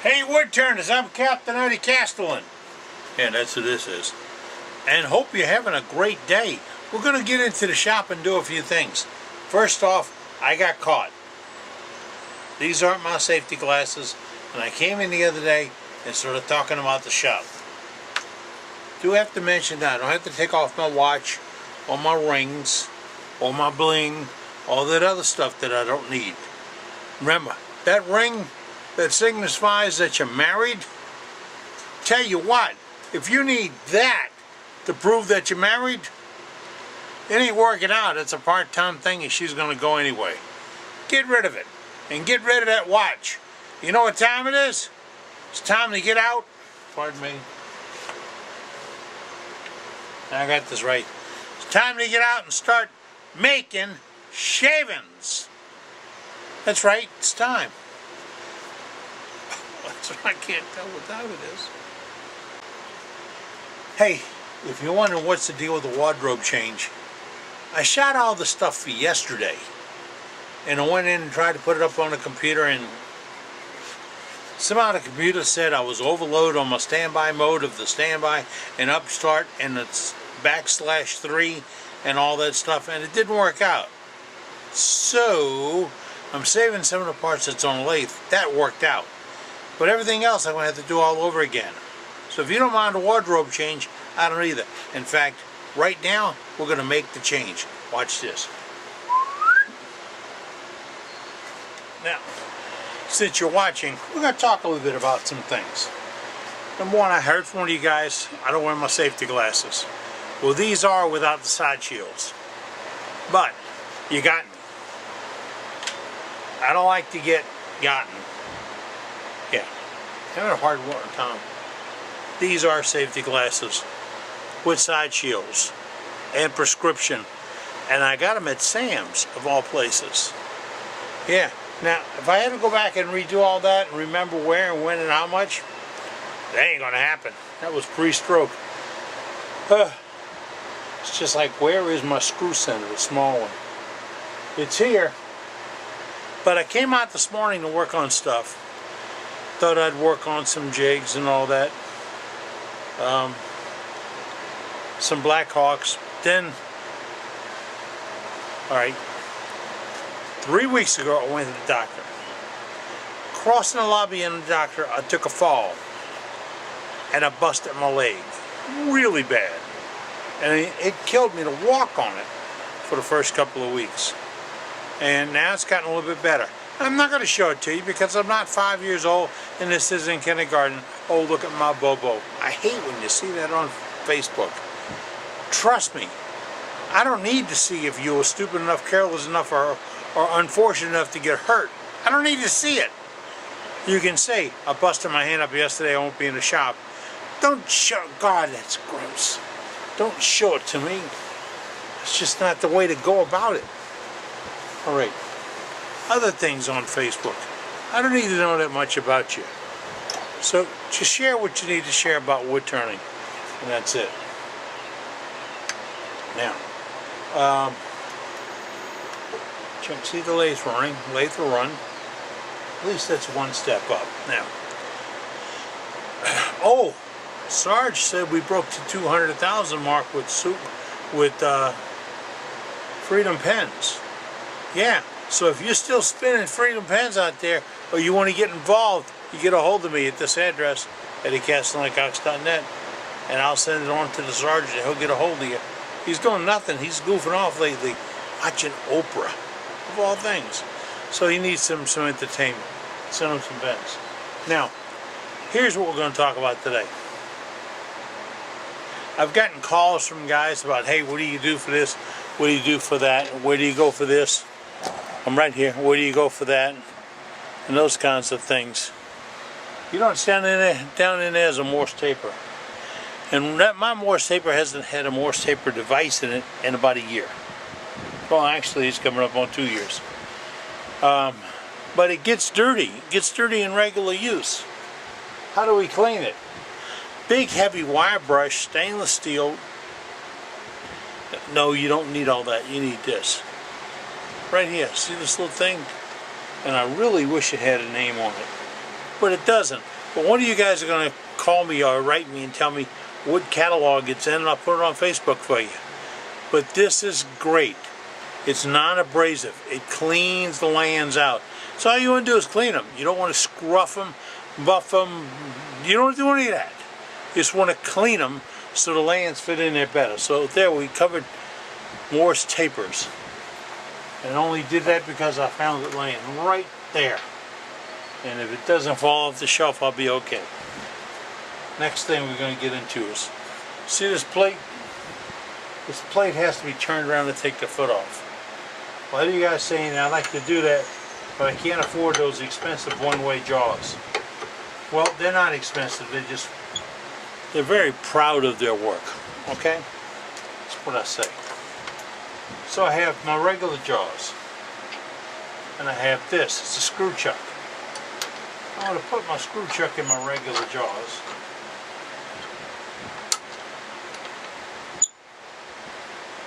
Hey Woodturners, I'm Captain Eddie Castellan. And that's who this is. And hope you're having a great day. We're going to get into the shop and do a few things. First off, I got caught. These aren't my safety glasses, and I came in the other day and started talking about the shop. Do have to mention that I don't have to take off my watch, or my rings, or my bling, all that other stuff that I don't need. Remember, that ring that signifies that you're married, tell you what, if you need that to prove that you're married, it ain't working out. It's a part-time thing and she's going to go anyway. Get rid of it. And get rid of that watch. You know what time it is? It's time to get out. Pardon me. I got this right. It's time to get out and start making shavings. That's right, it's time. That's what I can't tell what time it is. Hey, if you're wondering what's the deal with the wardrobe change, I shot all the stuff for yesterday. And I went in and tried to put it up on the computer, and somehow the computer said I was overloaded on my standby mode of the standby and upstart and it's /3 and all that stuff, and it didn't work out. So I'm saving some of the parts that's on the lathe. That worked out. But everything else I'm going to have to do all over again. So if you don't mind a wardrobe change, I don't either. In fact, right now, we're going to make the change. Watch this. Now, since you're watching, we're going to talk a little bit about some things. Number one, I heard from one of you guys, I don't wear my safety glasses. Well, these are without the side shields. But, you got me. I don't like to get gotten. Yeah, having a hard time. These are safety glasses with side shields and prescription. And I got them at Sam's, of all places. Yeah. Now, if I had to go back and redo all that and remember where and when and how much, that ain't gonna happen. That was pre-stroke. It's just like, where is my screw center, the small one? It's here. But I came out this morning to work on stuff. Thought I'd work on some jigs and all that. Some Blackhawks. Then, alright. 3 weeks ago, I went to the doctor. Crossing the lobby in the doctor, I took a fall. And I busted my leg. Really bad. And it killed me to walk on it for the first couple of weeks. And now it's gotten a little bit better. I'm not going to show it to you because I'm not 5 years old and this is in kindergarten. Oh, look at my bobo. I hate when you see that on Facebook. Trust me, I don't need to see if you were stupid enough, careless enough, or unfortunate enough to get hurt. I don't need to see it. You can say, I busted my hand up yesterday, I won't be in the shop. Don't show, God, that's gross. Don't show it to me. It's just not the way to go about it. All right. Other things on Facebook. I don't need to know that much about you. So just share what you need to share about wood turning. And that's it. Now, check, see the lathe running. Lathe will run. At least that's one step up. Now, oh, Sarge said we broke the 200,000 mark with Freedom Pens. Yeah, so if you're still spinning Freedom Pens out there, or you want to get involved, you get a hold of me at this address, EddieCastellanCox.net, and I'll send it on to the sergeant. He'll get a hold of you. He's doing nothing. He's goofing off lately, watching Oprah, of all things. So he needs some entertainment. Send him some pens. Now, here's what we're going to talk about today. I've gotten calls from guys about, hey, what do you do for this? What do you do for that? Where do you go for this? I'm right here. Where do you go for that? And those kinds of things. You know, it's down in there is a Morse taper. And my Morse taper hasn't had a Morse taper device in it in about a year. Well, actually, it's coming up on 2 years. But it gets dirty. It gets dirty in regular use. How do we clean it? Big heavy wire brush, stainless steel. No, you don't need all that. You need this. Right here. See this little thing? And I really wish it had a name on it. But it doesn't. But one of you guys are going to call me or write me and tell me what catalog it's in, and I'll put it on Facebook for you. But this is great. It's non-abrasive. It cleans the lands out. So all you want to do is clean them. You don't want to scruff them, buff them. You don't want to do any of that. You just want to clean them so the lands fit in there better. So there we covered Morse tapers. And I only did that because I found it laying right there. And if it doesn't fall off the shelf, I'll be okay. Next thing we're going to get into is, see this plate? This plate has to be turned around to take the foot off. Well, I hear you guys saying I like to do that, but I can't afford those expensive one-way jaws. Well, they're not expensive. They're very proud of their work. Okay? That's what I say. So I have my regular jaws, and I have this. It's a screw chuck. I'm going to put my screw chuck in my regular jaws.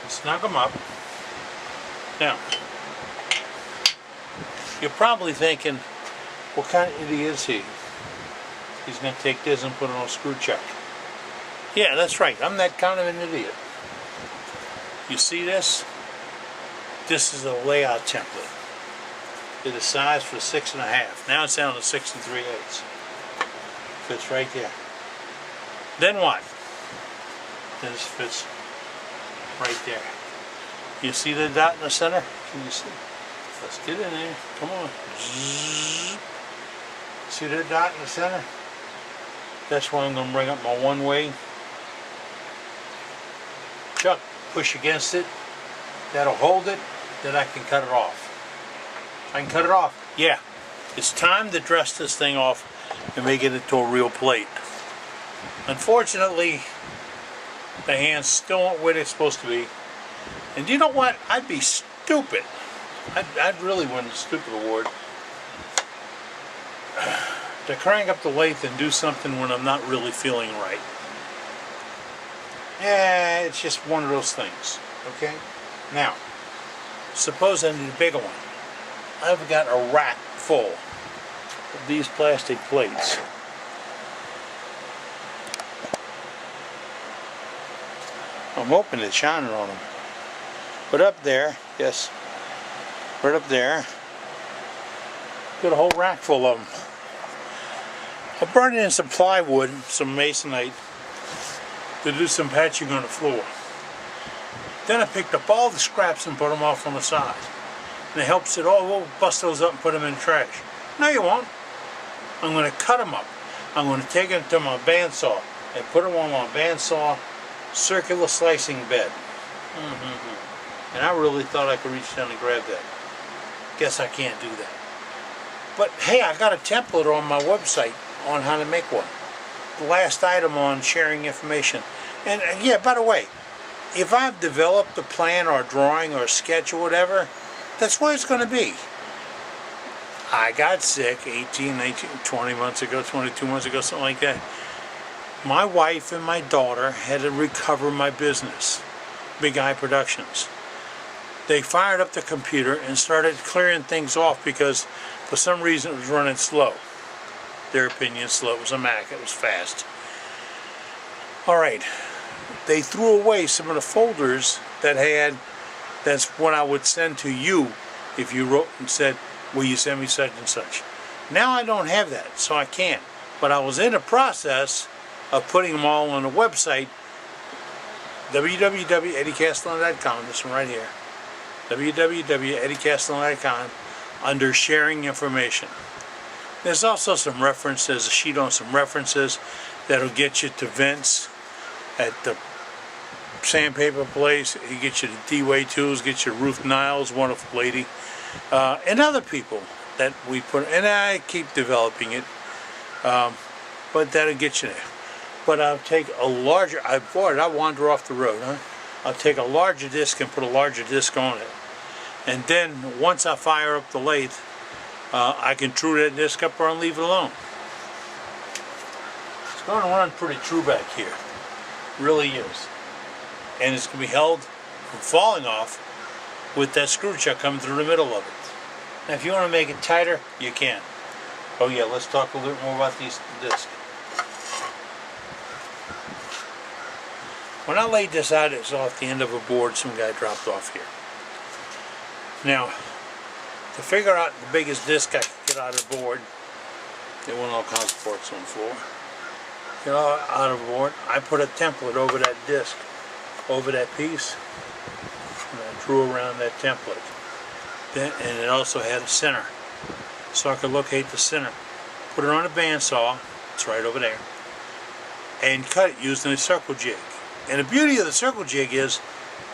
Snug them up. Now, you're probably thinking, what kind of idiot is he? He's going to take this and put it on a screw chuck. Yeah, that's right. I'm that kind of an idiot. You see this? This is a layout template. It is sized for 6.5. Now it's down to 6 3/8. Fits right there. Then what? This fits right there. You see the dot in the center? Can you see? Let's get in there. Come on. Zzz. See that dot in the center? That's why I'm going to bring up my one-way chuck. Push against it. That'll hold it. Then I can cut it off. I can cut it off. Yeah. It's time to dress this thing off and make it into a real plate. Unfortunately, the hands still aren't where they're supposed to be. And you know what? I'd be stupid. I'd really win the stupid award to crank up the lathe and do something when I'm not really feeling right. Yeah, it's just one of those things. Okay? Now, suppose I need a bigger one. I've got a rack full of these plastic plates. I'm hoping it's shining on them. But up there, yes, right up there, got a whole rack full of them. I brought in some plywood, some masonite, to do some patching on the floor. Then I picked up all the scraps and put them off on the side. And it helps it all. We'll bust those up and put them in the trash. No, you won't. I'm going to cut them up. I'm going to take them to my bandsaw and put them on my bandsaw circular slicing bed. And I really thought I could reach down and grab that. Guess I can't do that. But hey, I got a template on my website on how to make one. The last item on sharing information. And yeah, by the way, if I've developed a plan or a drawing or a sketch or whatever, that's what it's going to be. I got sick 18, 19, 20 months ago, 22 months ago, something like that. My wife and my daughter had to recover my business, Big Eye Productions. They fired up the computer and started clearing things off because for some reason it was running slow. Their opinion, slow. It was a Mac. It was fast. Alright. They threw away some of the folders that had, that's what I would send to you if you wrote and said, will you send me such and such. Now I don't have that, so I can't. But I was in the process of putting them all on the website, www.eddiecastellano.com, this one right here, www.eddiecastellano.com, under sharing information. There's also some references, a sheet on some references that'll get you to Vince at the sandpaper place. He gets you to D-Way Tools, get you Ruth Niles, wonderful lady, and other people that we put, and I keep developing it, but that'll get you there. But I'll take a larger, I wander off the road, huh? I'll take a larger disc and put a larger disc on it. And then once I fire up the lathe, I can true that disc up or I'll leave it alone. It's going to run pretty true back here. Really is. And it's going to be held from falling off with that screw chuck coming through the middle of it. Now if you want to make it tighter, you can. Oh yeah, let's talk a little more about these discs. When I laid this out, it's off the end of a board some guy dropped off here. Now, to figure out the biggest disc I could get out of the board, there went all kinds of parts on the floor. Get out of the board, I put a template over that disc, over that piece, and I drew around that template. Then, and it also had a center, so I could locate the center. Put it on a bandsaw, it's right over there, and cut it using a circle jig. And the beauty of the circle jig is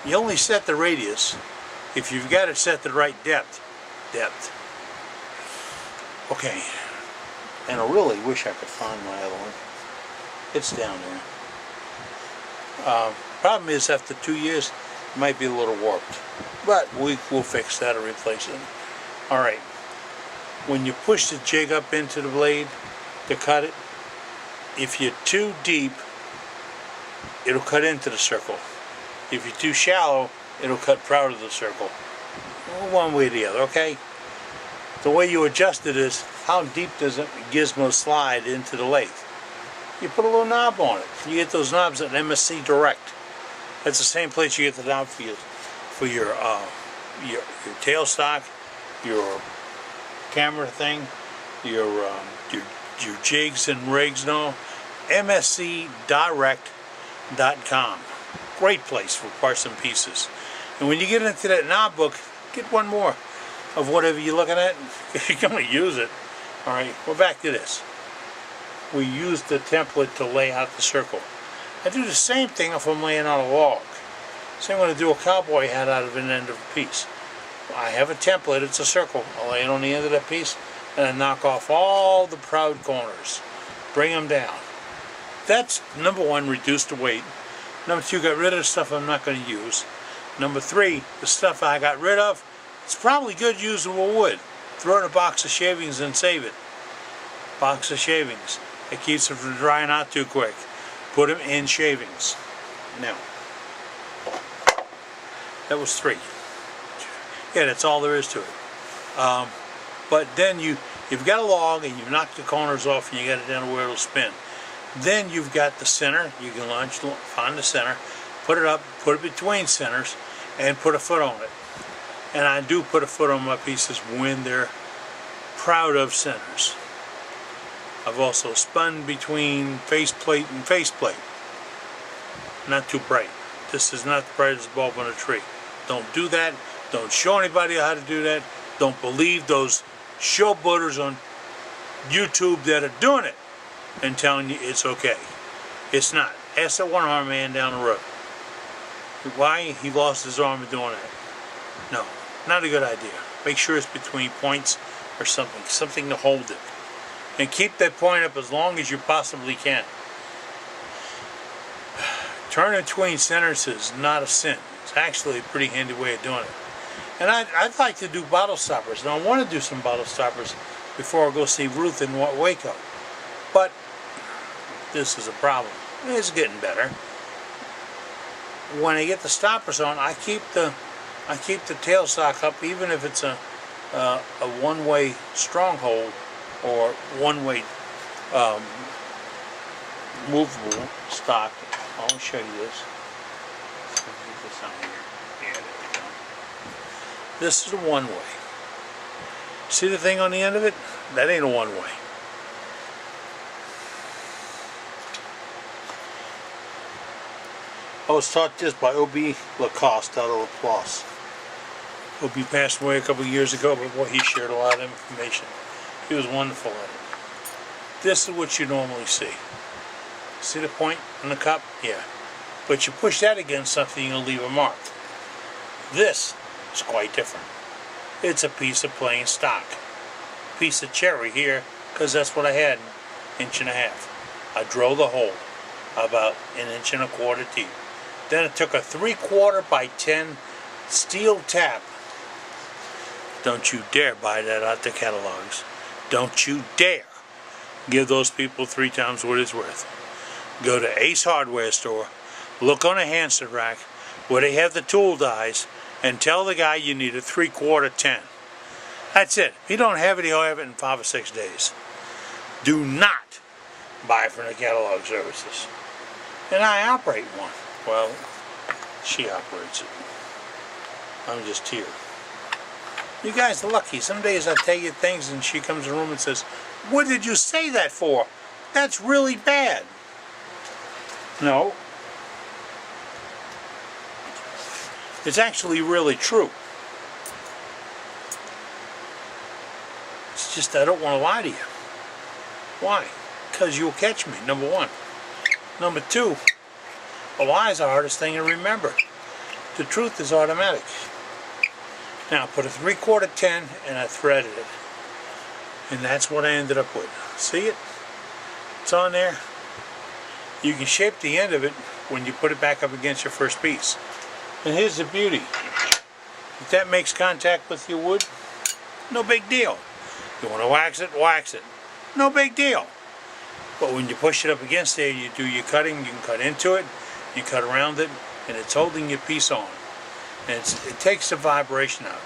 you only set the radius if you've got it set the right depth. Okay, and I really wish I could find my other one. It's down there. Problem is, after 2 years, it might be a little warped, but we'll fix that or replace it. All right. When you push the jig up into the blade to cut it, if you're too deep, it'll cut into the circle. If you're too shallow, it'll cut proud of the circle. One way or the other, okay? The way you adjust it is, how deep does a gizmo slide into the lathe? You put a little knob on it. You get those knobs at MSC Direct. That's the same place you get the knob for your tailstock, your camera thing, your jigs and rigs and all. MSCDirect.com. Great place for parts and pieces. And when you get into that knob book, get one more of whatever you're looking at. You're going to use it. All right, we're back to this. We use the template to lay out the circle. I do the same thing if I'm laying out a log. So I'm going to do a cowboy hat out of an end of a piece. I have a template, it's a circle. I'll lay it on the end of that piece and I knock off all the proud corners. Bring them down. That's number one, reduce the weight. Number two, got rid of the stuff I'm not going to use. Number three, the stuff I got rid of, it's probably good usable wood. Throw it in a box of shavings and save it. Box of shavings. It keeps it from drying out too quick. Put them in shavings. Now, that was three. Yeah, that's all there is to it. But then you've got a log and you've knocked the corners off and you got it down to where it'll spin. Then you've got the center. You can find the center, put it up, put it between centers, and put a foot on it. And I do put a foot on my pieces when they're proud of centers. I've also spun between faceplate and faceplate. Not too bright. This is not the brightest bulb on a tree. Don't do that. Don't show anybody how to do that. Don't believe those showboaters on YouTube that are doing it and telling you it's okay. It's not. Ask that one-armed man down the road. Why he lost his arm in doing that. No, not a good idea. Make sure it's between points or something to hold it. And keep that point up as long as you possibly can. Turning between centers is not a sin. It's actually a pretty handy way of doing it. And I'd like to do bottle stoppers. Now I want to do some bottle stoppers before I go see Ruth in Waco. But this is a problem. It's getting better. When I get the stoppers on, I keep the tailstock up, even if it's a one-way stronghold or one-way movable stock. I'll show you this. Get this on here. Yeah, there we go. This is a one-way. See the thing on the end of it? That ain't a one-way. I was taught this by O.B. Lacoste out of La Place. O.B. passed away a couple of years ago, but boy, he shared a lot of information. He was wonderful at it. This is what you normally see. See the point on the cup? Yeah. But you push that against something, you'll leave a mark. This is quite different. It's a piece of plain stock. Piece of cherry here, because that's what I had, 1.5 inches. I drilled the hole about 1.25 inches deep. Then I took a 3/4 by 10 steel tap. Don't you dare buy that out the catalogs. Don't you dare give those people 3 times what it's worth. Go to Ace Hardware store, look on a Hanson rack where they have the tool dies, and tell the guy you need a 3/4 10. That's it. If you don't have it, he'll have it in 5 or 6 days. Do not buy from the catalog services. And I operate one. Well, she operates it. I'm just here. You guys are lucky. Some days I tell you things and she comes in the room and says, "What did you say that for? That's really bad." No. It's actually really true. It's just I don't want to lie to you. Why? Because you'll catch me, number one. Number two, a lie is the hardest thing to remember. The truth is automatic. Now I put a 3/4 tin and I threaded it. And that's what I ended up with. See it? It's on there. You can shape the end of it when you put it back up against your first piece. And here's the beauty. If that makes contact with your wood, no big deal. You want to wax it, wax it. No big deal. But when you push it up against there, you do your cutting, you can cut into it, you cut around it, and it's holding your piece on. And it takes the vibration out.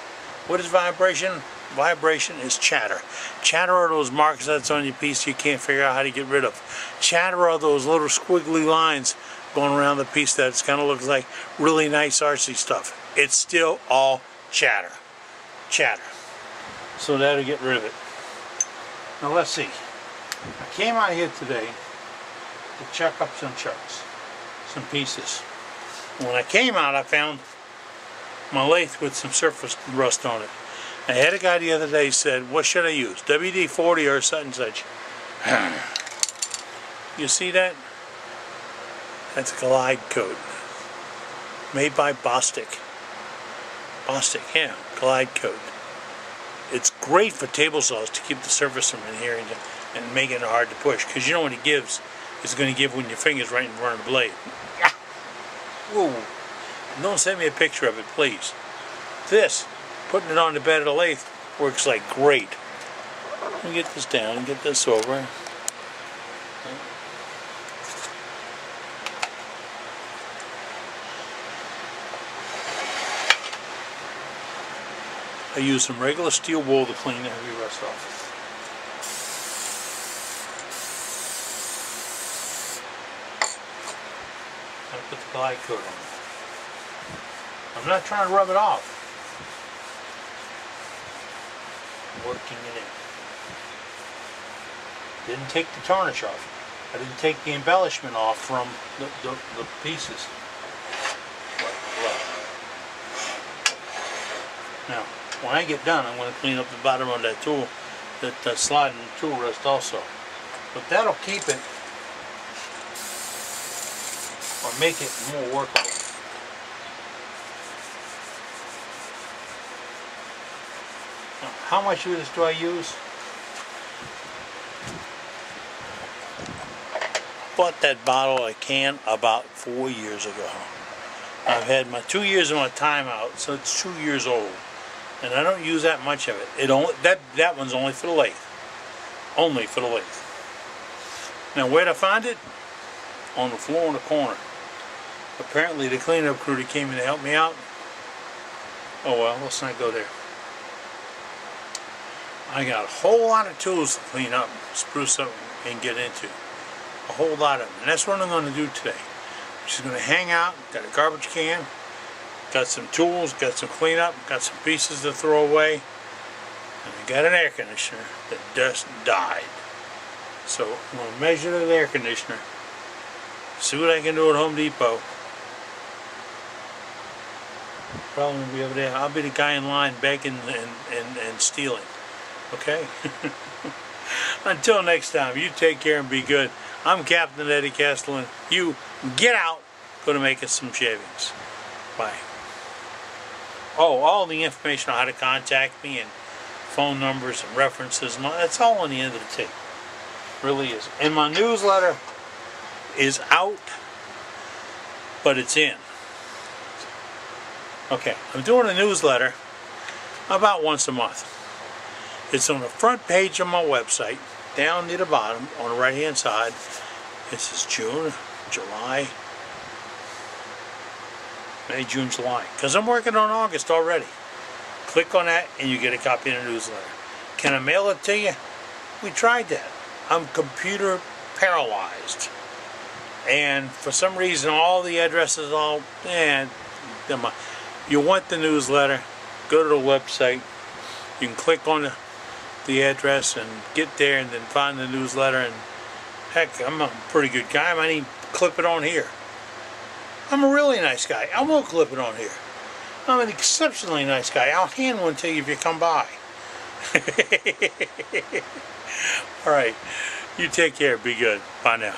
What is vibration? Vibration is chatter. Chatter are those marks that's on your piece you can't figure out how to get rid of. Chatter are those little squiggly lines going around the piece that kind of looks like really nice artsy stuff. It's still all chatter. Chatter. So that'll get rid of it. Now let's see. I came out here today to check up some chucks, some pieces. When I came out, I found my lathe with some surface rust on it. I had a guy the other day said, "What should I use, WD-40 or such and such?" You see that? That's a Glide coat, made by Bostik. Bostik, yeah, Glide coat. It's great for table saws to keep the surface from adhering and making it hard to push, because you know when it gives, it's going to give when your finger's right in front of the blade. Whoa! Don't send me a picture of it, please. This, putting it on the bed of the lathe, works like great. Let me get this down and get this over. I use some regular steel wool to clean the heavy rust off. I put the Glide coat on. I'm not trying to rub it off. I'm working it in. Didn't take the tarnish off. I didn't take the embellishment off from the pieces. Now, when I get done, I'm going to clean up the bottom of that tool, that sliding tool rest also. But that'll keep it, or make it more workable. Now, how much of this do I use? Bought that bottle, a can, about 4 years ago. I've had my 2 years of my timeout, so it's 2 years old. And I don't use that much of it. That one's only for the lathe. Only for the lathe. Now where'd I find it? On the floor in the corner. Apparently the cleanup crew that came in to help me out. Oh well, let's not go there. I got a whole lot of tools to clean up, spruce up, and get into. A whole lot of them. And that's what I'm going to do today. I'm just going to hang out, got a garbage can, got some tools, got some cleanup, got some pieces to throw away, and I got an air conditioner that just died. So I'm going to measure the air conditioner, see what I can do at Home Depot. Probably won't be over there. I'll be the guy in line begging and stealing. Okay? Until next time, you take care and be good. I'm Captain Eddie Castellan. You get out. Go to make us some shavings. Bye. Oh, all the information on how to contact me and phone numbers and references and all, that's all on the end of the tape. Really is. And my newsletter is out, but it's in. Okay, I'm doing a newsletter about once a month. It's on the front page of my website, down near the bottom on the right hand side. This is June, July, May, June, July. Because I'm working on August already. Click on that and you get a copy of the newsletter. Can I mail it to you? We tried that. I'm computer paralyzed. And for some reason, all the addresses, you want the newsletter, go to the website. You can click on the address and get there and then find the newsletter. And heck, I'm a pretty good guy. I might even clip it on here. I'm a really nice guy. I will clip it on here. I'm an exceptionally nice guy. I'll hand one to you if you come by. Alright, you take care. Be good. Bye now.